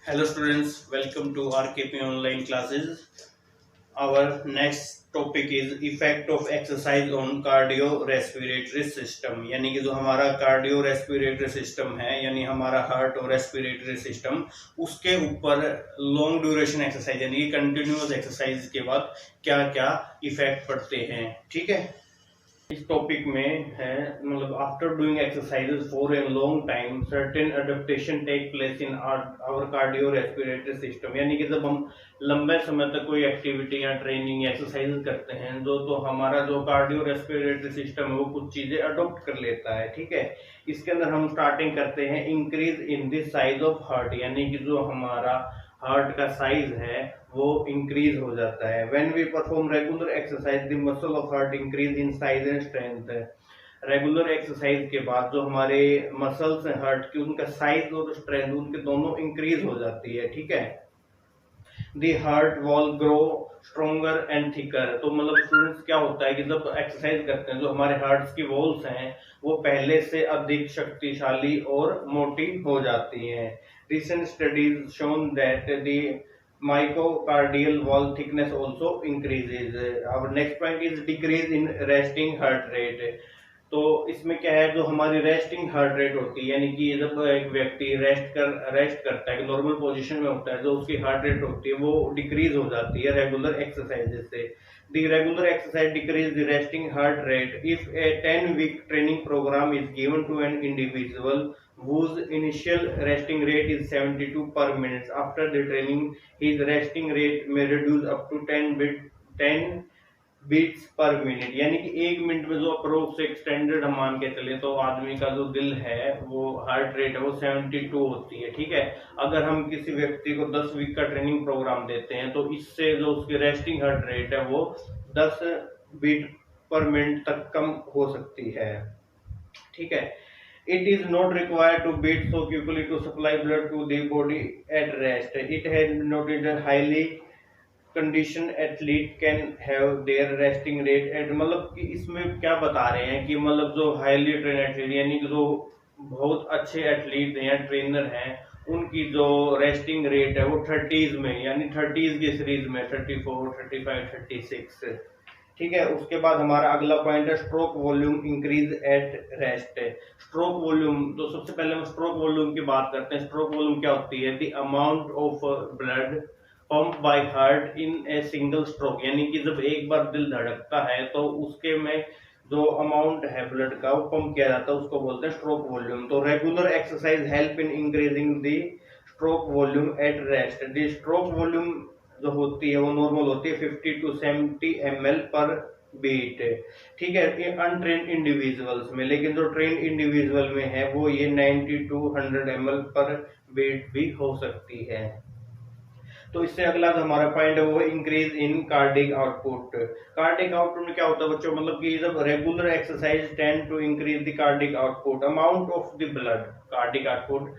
Hello students, welcome to RKP online classes. Our next topic is effect of exercise on cardiorespiratory system. यानी कि जो हमारा cardiorespiratory system है, यानी हमारा हार्ट और रेस्पिरेटरी सिस्टम, उसके ऊपर लॉन्ग ड्यूरेशन एक्सरसाइज यानी कि कंटिन्यूअस एक्सरसाइज के बाद क्या क्या इफेक्ट पड़ते हैं। ठीक है, इस टॉपिक में है मतलब after doing exercises for a long time certain adaptation take place in our cardiorespiratory system. यानी कि जब हम लंबे समय तक कोई एक्टिविटी या ट्रेनिंग या एक्सरसाइज करते हैं तो हमारा जो कार्डियोरेस्पिरेटरी सिस्टम है वो कुछ चीजें अडोप्ट कर लेता है। ठीक है, इसके अंदर हम स्टार्टिंग करते हैं increase in the size of heart, यानी कि जो हमारा हार्ट का साइज है वो इंक्रीज हो जाता है। When we perform regular exercise the muscle of heart increase in size and strength. Regular exercise के बाद जो हमारे मसल्स हैं हार्ट की, उनका साइज और स्ट्रेंथ उनके दोनों इंक्रीज हो जाती है। ठीक है, the heart wall grow stronger and thicker. तो मतलब स्टूडेंट्स क्या होता है कि जब एक्सरसाइज करते हैं जो हमारे हार्ट की वॉल्स हैं वो पहले से अधिक शक्तिशाली और मोटी हो जाती हैं। Recent studies shown that the myocardial wall thickness also increases. Our next point is decrease in resting heart rate. तो इसमें क्या है, जो हमारी रेस्टिंग हार्ट रेट होती है यानी कि जब एक व्यक्ति रेस्ट करता है, नॉर्मल पोजीशन में होता है, जो उसकी हार्ट रेट होती है वो डिक्रीज हो जाती है रेगुलर एक्सरसाइजेज से। The regular exercise decrease the resting heart rate if a 10-week training programme is given to an individual whose initial resting rate is 72 per minute. After the training, his resting rate may reduce up to 10 beats per minute. यानी कि एक minute में जो approx एक standard हम मान के चले तो आदमी का जो दिल है वो हार्ट रेट है वो 72 होती है। ठीक है, अगर हम किसी व्यक्ति को 10 वीक का ट्रेनिंग प्रोग्राम देते हैं तो इससे जो उसकी रेस्टिंग हार्ट रेट है वो 10 बीट पर मिनट तक कम हो सकती है। ठीक है, it is not required to beat so quickly to supply blood to the body at rest. It has noted that highly conditioned athlete can have their resting rate at, मतलब कि इसमें क्या बता रहे हैं कि मतलब जो हाईली ट्रेन एथलीट यानी कि जो बहुत अच्छे एथलीट हैं या ट्रेनर हैं उनकी जो रेस्टिंग रेट है वो 30s में यानी 30s की सीरीज में 34, 35, 36। ठीक है, उसके बाद हमारा अगला पॉइंट है stroke volume increase at rest. Stroke volume, तो सबसे पहले हम स्ट्रोक वॉल्यूम की बात करते हैं। स्ट्रोक वॉल्यूम क्या होती है, the amount of blood pump by heart in a single stroke. यानी कि जब एक बार दिल धड़कता है तो उसके में जो अमाउंट है ब्लड का वो पंप किया जाता है, उसको बोलते हैं स्ट्रोक वॉल्यूम। तो regular exercise help in increasing the stroke volume at rest. The stroke volume जो होती है वो नॉर्मल होती है 50 to 70 ml पर बीट। ठीक है, ये अनट्रेन इंडिविजुअल्स में, लेकिन जो ट्रेन इंडिविजुअल में है वो ये 90 to 100 ml पर बीट भी हो सकती है। तो इससे अगला जो हमारा पॉइंट है वो increase in cardiac output. Cardiac output में क्या होता है बच्चों, मतलब कि जब regular exercise tend to increase the cardiac output, amount of the blood, cardiac output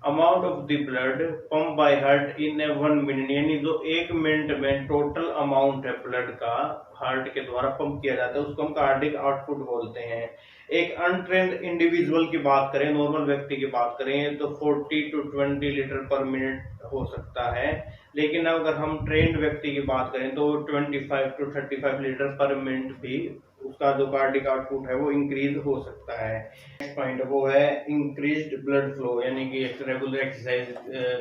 amount of the blood pump by heart in 1 minute. यानी जो 1 मिनट में टोटल अमाउंट है ब्लड का हार्ट के द्वारा पंप किया जाता है उसको हम कार्डिक आउटपुट बोलते हैं। एक अनट्रेन्ड इंडिविजुअल की बात करें, नॉर्मल व्यक्ति की बात करें तो 40 to 20 लीटर पर मिनट हो सकता है, लेकिन अगर हम ट्रेन्ड व्यक्ति की बात करें तो 25 to 35 लीटर पर मिनट भी उसका जो कार्डिक आउटपुट है वो इंक्रीज हो सकता है। नेक्स्ट पॉइंट वो है इंक्रीज्ड ब्लड फ्लो, यानी कि रेगुलर एक्सरसाइज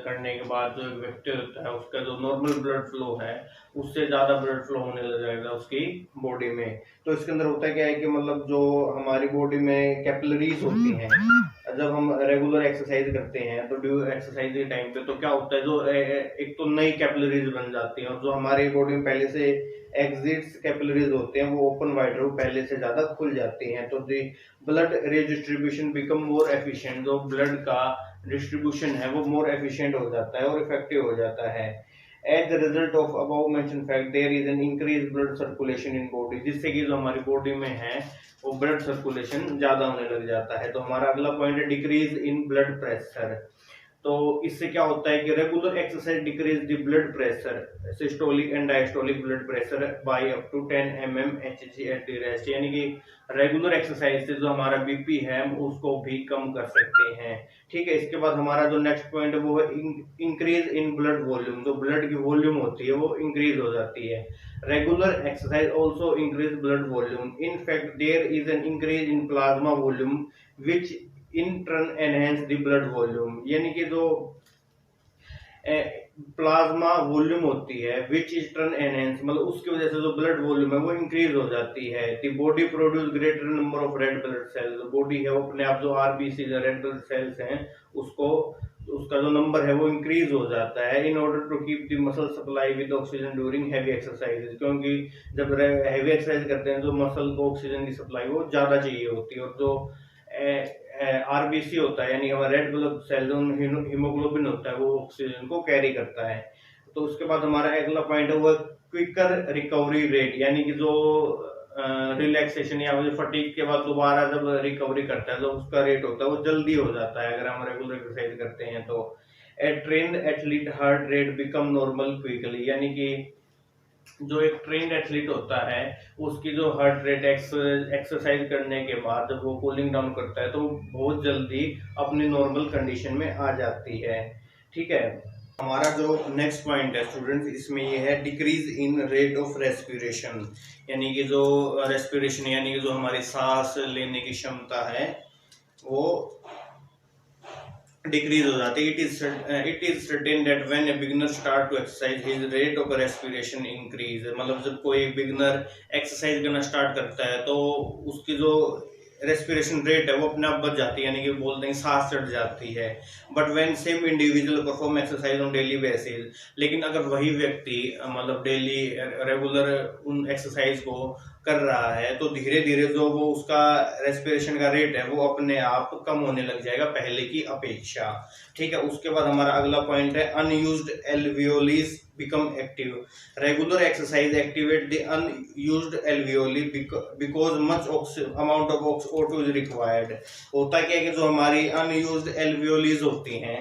करने के बाद जो व्यक्ति होता है उसका जो नॉर्मल ब्लड फ्लो है उससे ज्यादा ब्लड फ्लो होने लग जाएगा उसकी बॉडी में। तो इसके अंदर होता है क्या है कि मतलब जो हमारी बॉडी में कैपिलरीज होती हैं, जब हम रेगुलर एक्सरसाइज करते हैं तो ड्यू एक्सरसाइज के टाइम पे तो क्या होता है, जो एक तो नई कैपिलरीज बन जाती है और जो हमारी बॉडी में पहले से एग्जिट्स कैपिलरीज होते हैं वो ओपन वाइडर पहले से ज्यादा खुल जाती हैं। तो the blood redistribution become more efficient, जो ब्लड का डिस्ट्रीब्यूशन है वो मोर एफिशिएंट हो जाता है और इफेक्टिव हो जाता है। As the result of above mention fact there is an increase blood circulation in body, जिससे कि जो हमारी बॉडी में है वो ब्लड सर्कुलेशन ज्यादा होने लग जाता है। तो हमारा अगला पॉइंट है डिक्रीज इन ब्लड प्रेशर। तो इससे क्या होता है कि regular exercise decrease the blood pressure, systolic and diastolic blood pressure by up to 10 mm Hg at the rest, यानी कि रेगुलर एक्सरसाइज से जो हमारा बीपी है हम उसको भी कम कर सकते हैं। ठीक है, इसके बाद हमारा जो नेक्स्ट पॉइंट है वो है इंक्रीज इन ब्लड वॉल्यूम, जो ब्लड की वॉल्यूम होती है वो इंक्रीज हो जाती है। Regular exercise also increase blood volume, in fact there is an increase in plasma volume which in turn enhance the blood volume, यानी कि जो प्लाज्मा वॉल्यूम होती है विच इज टर्न एनहेंस, मतलब उसकी वजह से जो ब्लड वॉल्यूम है वो इंक्रीज हो जाती है। The body produce greater number of red blood cells, body है वो अपने आप जो आरबीसी रेड ब्लड सेल्स हैं उसको उसका जो नंबर है वो इंक्रीज हो जाता है in order to keep the muscle supply with oxygen during heavy exercise, क्योंकि जब हैवी एक्सरसाइज करते हैं तो मसल को ऑक्सीजन की सप्लाई वो ज्यादा चाहिए होती है, और जो आरबीसी होता है यानी हमारा रेड ब्लड सेल हीमोग्लोबिन होता है वो ऑक्सीजन को कैरी करता है। तो उसके बाद हमारा अगला पॉइंट है वो क्विकर रिकवरी रेट, यानी कि जो रिलैक्सेशन या फटीग के बाद दोबारा जब रिकवरी करता है तो उसका रेट होता है वो जल्दी हो जाता है अगर हम रेगुलर एक्सरसाइज करते हैं तो। A trained athlete heart rate become normal quickly, यानी कि जो एक ट्रेन्ड एथलीट होता है उसकी जो हार्ट रेट एक्सरसाइज करने के बाद जब वो कूलिंग डाउन करता है तो बहुत जल्दी अपनी नॉर्मल कंडीशन में आ जाती है। ठीक है, हमारा जो नेक्स्ट पॉइंट है स्टूडेंट्स इसमें ये है decrease in rate of respiration, यानी कि जो रेस्पिरेशन यानी कि जो हमारी सांस लेने की क्षमता है वो डिक्रीज हो जाती है। It is certain that when a beginner start to exercise his rate of respiration increase, मतलब जब कोई बिगिनर एक्सरसाइज करना स्टार्ट करता है तो उसकी जो रेस्पिरेशन रेट है वो अपने आप बढ़ जाती है, यानी कि बोलते हैं सांस चढ़ जाती है। But when same individual perform exercise on daily basis, लेकिन अगर वही व्यक्ति मतलब डेली रेगुलर उन एक्सरसाइज को कर रहा है तो धीरे धीरे जो वो उसका रेस्पिरेशन का रेट है वो अपने आप कम होने लग जाएगा पहले की अपेक्षा। ठीक है, उसके बाद हमारा अगला पॉइंट है unused alveolis become active, regular exercise activate the unused alveoli because much amount of O2 is required. होता क्या है कि जो हमारी अनयूज्ड एल्वियोलीज होती हैं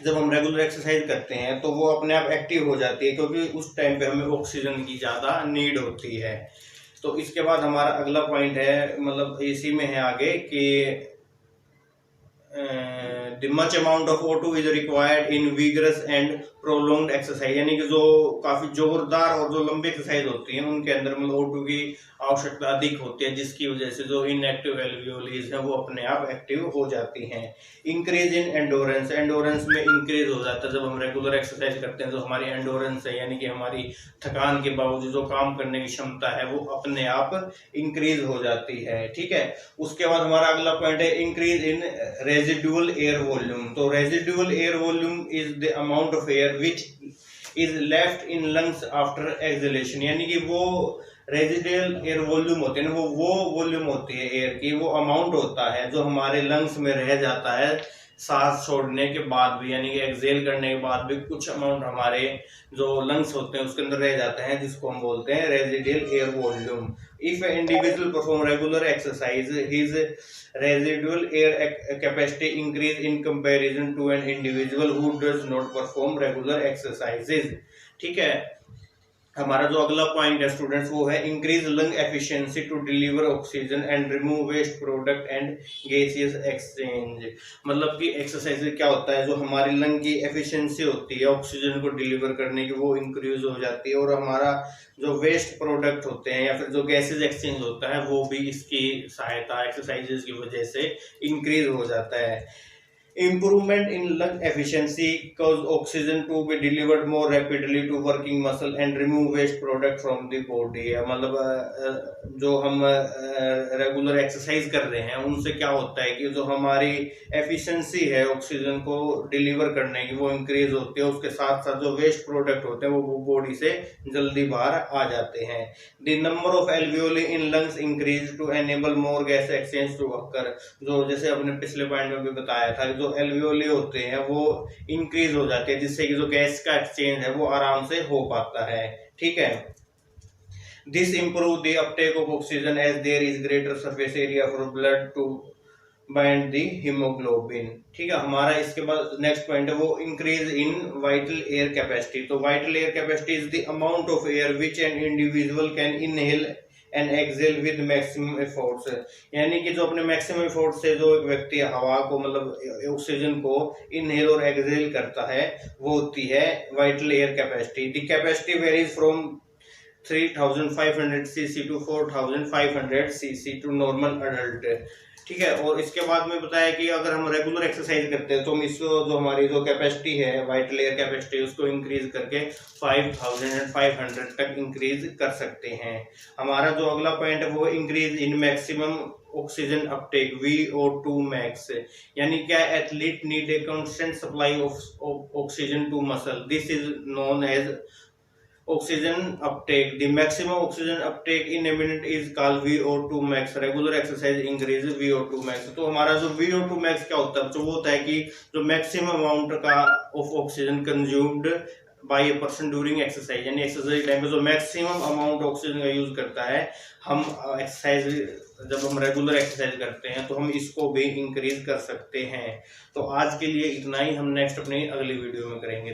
जब हम रेगुलर एक्सरसाइज करते हैं तो वो अपने आप एक्टिव हो जाती है क्योंकि उस टाइम पे हमें ऑक्सीजन की ज़्यादा नीड होती है। तो इसके बाद हमारा अगला पॉइंट है मतलब इसी में है आगे कि the much amount of O2 is required in vigorous and prolonged exercise, यानी कि जो काफी जोरदार और जो लंबी एक्सरसाइज होती है उनके अंदर मतलब O2 की आवश्यकता अधिक होती है जिसकी वजह से जो इनएक्टिव एल्वियोलीज है वो अपने आप एक्टिव हो जाती हैं। इंक्रीज इन एंडोरेंस, एंडोरेंस में इंक्रीज हो जाता है जब हम रेगुलर एक्सरसाइज करते हैं तो हमारी एंडोरेंस है यानी कि हमारी थकान के बावजूद जो काम करने की क्षमता है वो अपने आप इंक्रीज हो जाती है। ठीक है, उसके बाद हमारा अगला पॉइंट है increase in residual air volume. तो residual air volume is the amount of air which is left in lungs after exhalation, यानी कि वो रेजिडुअल एयर वॉल्यूम होते हैं ना वो वॉल्यूम होती है एयर की, वो अमाउंट होता है जो हमारे लंग्स में रह जाता है सांस छोड़ने के बाद भी, यानी कि एक्सहेल करने के बाद भी कुछ अमाउंट हमारे जो लंग्स होते हैं उसके अंदर रह जाते हैं जिसको हम बोलते हैं residual air volume. If a individual perform regular exercise his residual air capacity increase in comparison to an individual who does not perform regular exercises. ठीक है, हमारा जो अगला पॉइंट है स्टूडेंट्स वो है increase lung efficiency to deliver oxygen and remove waste product and gaseous exchange, मतलब कि एक्सरसाइज से क्या होता है जो हमारी लंग की एफिशिएंसी होती है ऑक्सीजन को डिलीवर करने की वो इंक्रीज हो जाती है और हमारा जो वेस्ट प्रोडक्ट होते हैं या फिर जो गैसेज एक्सचेंज होता है वो भी इसकी सहायता एक्सरसाइजेज की वजह से इंक्रीज हो जाता है। Improvement in lung efficiency cause oxygen to be delivered more rapidly to working muscle and remove waste product from the body। मतलब जो हम रेगुलर एक्सरसाइज कर रहे हैं उनसे क्या होता है कि जो हमारी एफिशिएंसी है ऑक्सीजन को डिलीवर करने की वो इंक्रीज होती है, उसके साथ साथ जो वेस्ट प्रोडक्ट होते हैं वो बॉडी से जल्दी बाहर आ जाते हैं। The number of alveoli in lungs increase to enable more gas exchange to occur, जो जैसे अपने पिछले पॉइंट में भी बताया था जो एल्वियोली होते हैं वो इंक्रीज हो जाते हैं जिससे कि जो गैस का एक्सचेंज है वो आराम से हो पाता है। ठीक है, this improve the uptake of oxygen as there is greater surface area for blood to bind the haemoglobin. ठीक है, हमारा इसके बाद नेक्स्ट पॉइंट है वो increase in vital air capacity. तो vital air capacity is the amount of air which an individual can inhale and exhale with maximum efforts. यानी कि जो अपने मैक्सिमम एफर्ट से जो एक व्यक्ति हवा को मतलब ऑक्सीजन को इनहेल और एक्सेल करता है वो होती है vital air capacity. The capacity varies from 3500 cc to 4500 cc to normal adult. ठीक है, और इसके बाद में बताया कि अगर हम रेगुलर एक्सरसाइज करते हैं तो हम इसको जो हमारी जो कैपेसिटी है वाइटल एयर कैपेसिटी उसको इंक्रीज करके 5500 तक इंक्रीज कर सकते हैं। हमारा जो अगला पॉइंट है वो increase in maximum oxygen uptake VO2 max. यानी क्या athlete need a constant supply of oxygen to muscle, this is known as oxygen uptake. The maximum oxygen uptake in a minute is called VO2 max. Regular exercise increases VO2 max. तो हमारा जो VO2 max क्या होता है, तो वो होता है कि जो मैक्सिमम अमाउंट का of oxygen consumed by a person during exercise. यानी एक्सरसाइज टाइम पे जो मैक्सिमम अमाउंट ऑक्सीजन का यूज करता है हम एक्सरसाइज जब हम रेगुलर एक्सरसाइज करते हैं तो हम इसको भी इंक्रीज कर सकते हैं। तो आज के लिए इतना ही, हम नेक्स्ट अपनी अगली वीडियो में करेंगे।